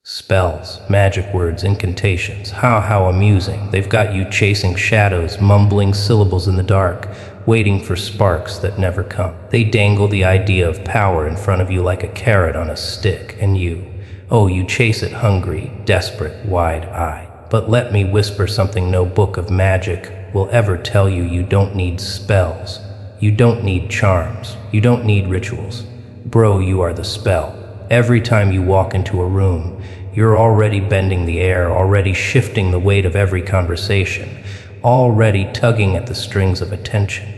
Spells, magic words, incantations. How amusing. They've got you chasing shadows, mumbling syllables in the dark, waiting for sparks that never come. They dangle the idea of power in front of you like a carrot on a stick, and you chase it hungry, desperate, wide-eyed. But let me whisper something no book of magic will ever tell you. You don't need spells. You don't need charms. You don't need rituals. Bro, you are the spell. Every time you walk into a room, you're already bending the air, already shifting the weight of every conversation, already tugging at the strings of attention.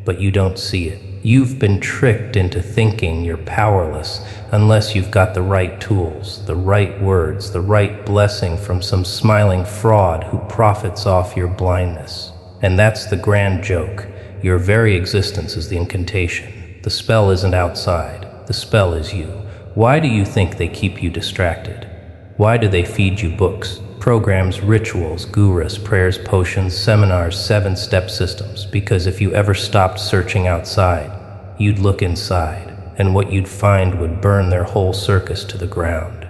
But you don't see it. You've been tricked into thinking you're powerless unless you've got the right tools, the right words, the right blessing from some smiling fraud who profits off your blindness. And that's the grand joke. Your very existence is the incantation. The spell isn't outside. The spell is you. Why do you think they keep you distracted? Why do they feed you books, programs, rituals, gurus, prayers, potions, seminars, 7-step systems? Because if you ever stopped searching outside, you'd look inside, and what you'd find would burn their whole circus to the ground.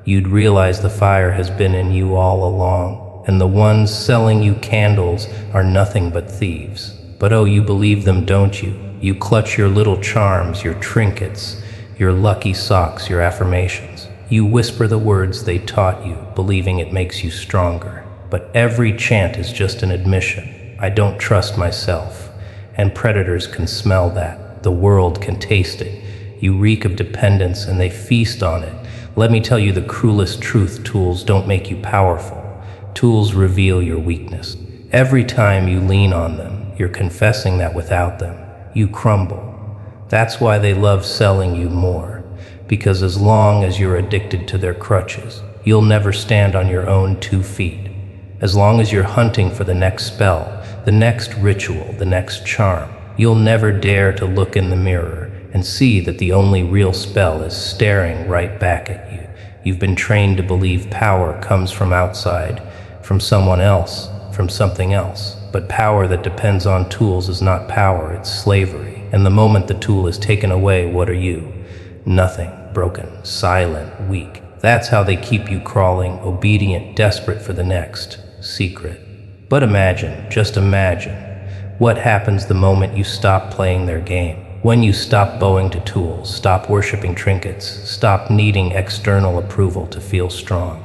You'd realize the fire has been in you all along, and the ones selling you candles are nothing but thieves. But oh, you believe them, don't you? You clutch your little charms, your trinkets, your lucky socks, your affirmations. You whisper the words they taught you, believing it makes you stronger. But every chant is just an admission. I don't trust myself. And predators can smell that. The world can taste it. You reek of dependence and they feast on it. Let me tell you the cruelest truth. Tools don't make you powerful. Tools reveal your weakness. Every time you lean on them, you're confessing that without them, you crumble. That's why they love selling you more, because as long as you're addicted to their crutches, you'll never stand on your own 2 feet. As long as you're hunting for the next spell, the next ritual, the next charm, you'll never dare to look in the mirror and see that the only real spell is staring right back at you. You've been trained to believe power comes from outside, from someone else, from something else. But power that depends on tools is not power, it's slavery. And the moment the tool is taken away, what are you? Nothing, broken, silent, weak. That's how they keep you crawling, obedient, desperate for the next secret. But imagine, just imagine, what happens the moment you stop playing their game. When you stop bowing to tools, stop worshiping trinkets, stop needing external approval to feel strong.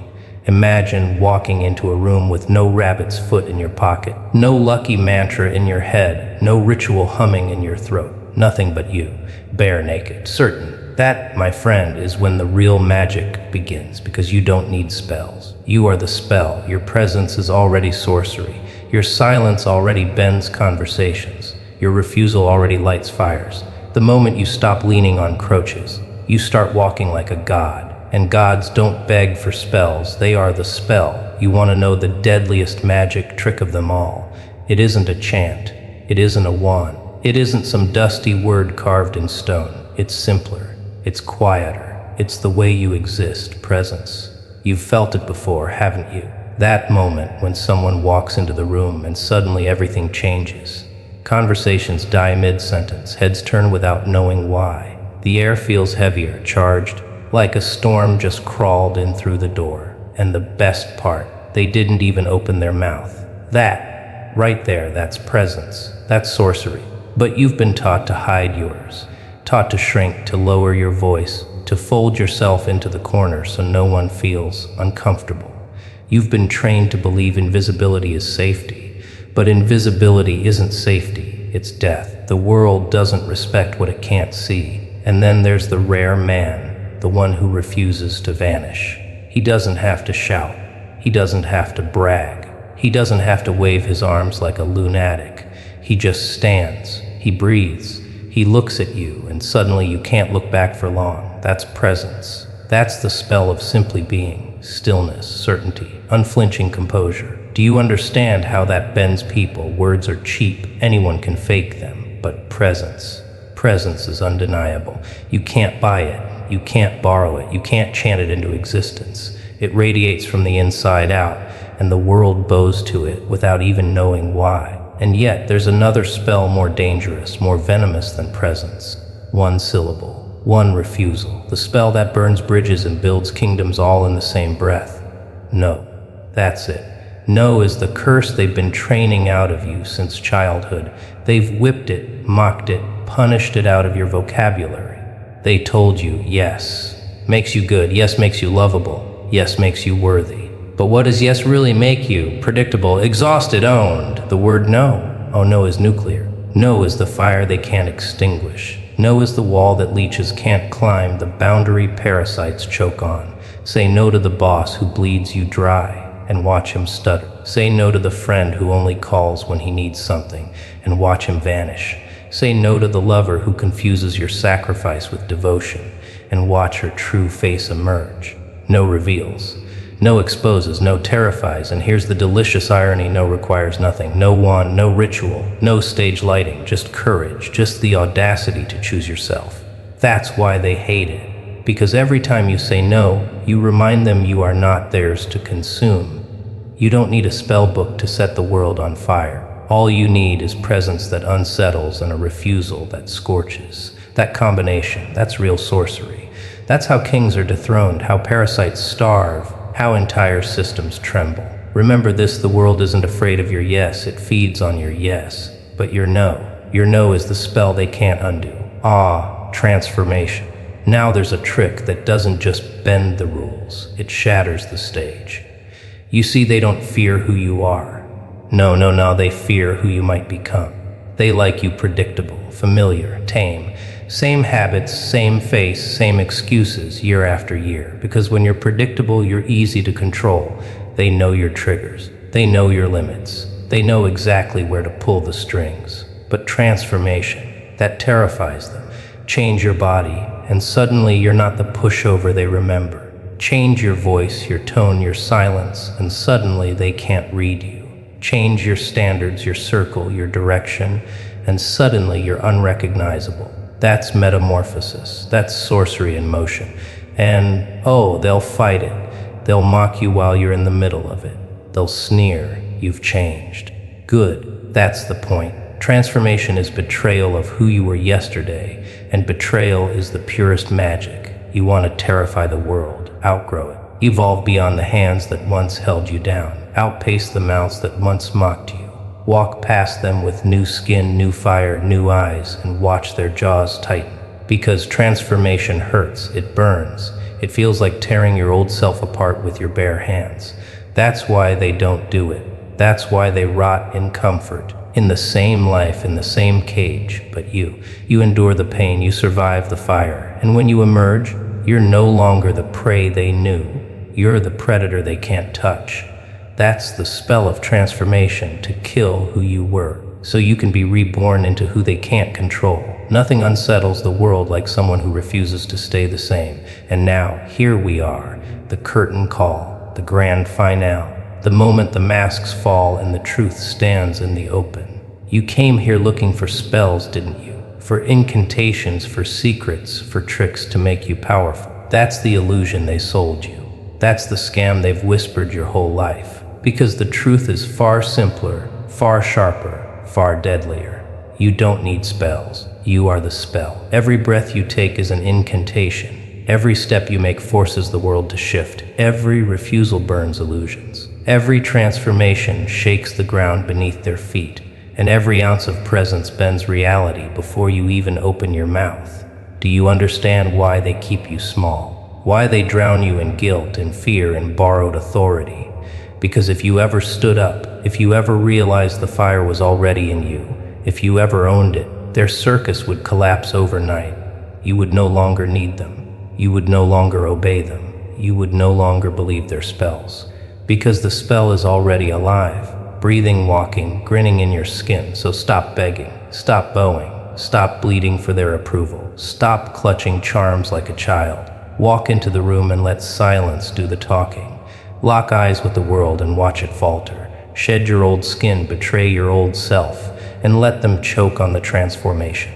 Imagine walking into a room with no rabbit's foot in your pocket, no lucky mantra in your head, no ritual humming in your throat, nothing but you, bare naked, certain. That, my friend, is when the real magic begins, because you don't need spells. You are the spell. Your presence is already sorcery. Your silence already bends conversations. Your refusal already lights fires. The moment you stop leaning on crutches, you start walking like a god. And gods don't beg for spells, they are the spell. You want to know the deadliest magic trick of them all? It isn't a chant, it isn't a wand, it isn't some dusty word carved in stone. It's simpler, it's quieter, it's the way you exist, presence. You've felt it before, haven't you? That moment when someone walks into the room and suddenly everything changes. Conversations die mid-sentence, heads turn without knowing why. The air feels heavier, charged, like a storm just crawled in through the door. And the best part, they didn't even open their mouth. That, right there, that's presence. That's sorcery. But you've been taught to hide yours, taught to shrink, to lower your voice, to fold yourself into the corner so no one feels uncomfortable. You've been trained to believe invisibility is safety, but invisibility isn't safety, it's death. The world doesn't respect what it can't see. And then there's the rare man, the one who refuses to vanish. He doesn't have to shout. He doesn't have to brag. He doesn't have to wave his arms like a lunatic. He just stands. He breathes. He looks at you, and suddenly you can't look back for long. That's presence. That's the spell of simply being. Stillness, certainty, unflinching composure. Do you understand how that bends people? Words are cheap. Anyone can fake them. But presence is undeniable. You can't buy it. You can't borrow it. You can't chant it into existence. It radiates from the inside out, and the world bows to it without even knowing why. And yet, there's another spell more dangerous, more venomous than presence. One syllable, one refusal, The spell that burns bridges and builds kingdoms all in the same breath. No, that's it. No is the curse they've been training out of you since childhood. They've whipped it, mocked it, punished it out of your vocabulary. They told you, yes, makes you good, yes, makes you lovable, yes, makes you worthy. But what does yes really make you? Predictable, exhausted, owned. The word no. Oh, no is nuclear. No is the fire they can't extinguish. No is the wall that leeches can't climb, the boundary parasites choke on. Say no to the boss who bleeds you dry and watch him stutter. Say no to the friend who only calls when he needs something and watch him vanish. Say no to the lover who confuses your sacrifice with devotion and watch her true face emerge. No reveals. No exposes, no terrifies, and here's the delicious irony: no requires nothing, no wand, no ritual, no stage lighting, just courage, just the audacity to choose yourself. That's why they hate it, because every time you say no, you remind them you are not theirs to consume. You don't need a spell book to set the world on fire. All you need is presence that unsettles and a refusal that scorches. That combination, that's real sorcery. That's how kings are dethroned, how parasites starve, how entire systems tremble. Remember this: the world isn't afraid of your yes, it feeds on your yes. But your no is the spell they can't undo. Transformation. Now there's a trick that doesn't just bend the rules, it shatters the stage. You see, they don't fear who you are. No, they fear who you might become. They like you predictable, familiar, tame. Same habits, same face, same excuses year after year. Because when you're predictable, you're easy to control. They know your triggers. They know your limits. They know exactly where to pull the strings. But transformation, that terrifies them. Change your body, and suddenly you're not the pushover they remember. Change your voice, your tone, your silence, and suddenly they can't read you. Change your standards, your circle, your direction, and suddenly you're unrecognizable. That's metamorphosis. That's sorcery in motion. And, they'll fight it. They'll mock you while you're in the middle of it. They'll sneer. You've changed. Good. That's the point. Transformation is betrayal of who you were yesterday, and betrayal is the purest magic. You want to terrify the world, outgrow it, evolve beyond the hands that once held you down, outpace the mouths that once mocked you. Walk past them with new skin, new fire, new eyes, and watch their jaws tighten. Because transformation hurts, it burns. It feels like tearing your old self apart with your bare hands. That's why they don't do it. That's why they rot in comfort, in the same life, in the same cage. But you endure the pain, you survive the fire. And when you emerge, you're no longer the prey they knew. You're the predator they can't touch. That's the spell of transformation, to kill who you were, so you can be reborn into who they can't control. Nothing unsettles the world like someone who refuses to stay the same. And now, here we are, the curtain call, the grand finale, the moment the masks fall and the truth stands in the open. You came here looking for spells, didn't you? For incantations, for secrets, for tricks to make you powerful. That's the illusion they sold you. That's the scam they've whispered your whole life. Because the truth is far simpler, far sharper, far deadlier. You don't need spells. You are the spell. Every breath you take is an incantation. Every step you make forces the world to shift. Every refusal burns illusions. Every transformation shakes the ground beneath their feet. And every ounce of presence bends reality before you even open your mouth. Do you understand why they keep you small? Why they drown you in guilt and fear and borrowed authority? Because if you ever stood up, if you ever realized the fire was already in you, if you ever owned it, their circus would collapse overnight. You would no longer need them. You would no longer obey them. You would no longer believe their spells. Because the spell is already alive, breathing, walking, grinning in your skin. So stop begging, stop bowing, stop bleeding for their approval, stop clutching charms like a child. Walk into the room and let silence do the talking. Lock eyes with the world and watch it falter. Shed your old skin, betray your old self, and let them choke on the transformation.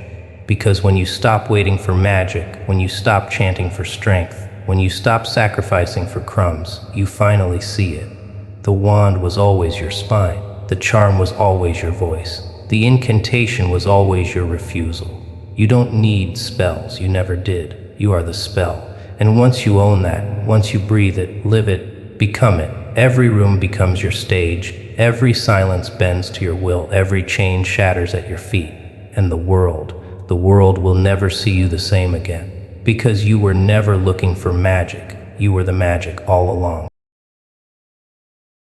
Because when you stop waiting for magic, when you stop chanting for strength, when you stop sacrificing for crumbs, you finally see it. The wand was always your spine. The charm was always your voice. The incantation was always your refusal. You don't need spells, you never did. You are the spell. And once you own that, once you breathe it, live it, become it, every room becomes your stage, every silence bends to your will, every chain shatters at your feet. And the world will never see you the same again. Because you were never looking for magic. You were the magic all along.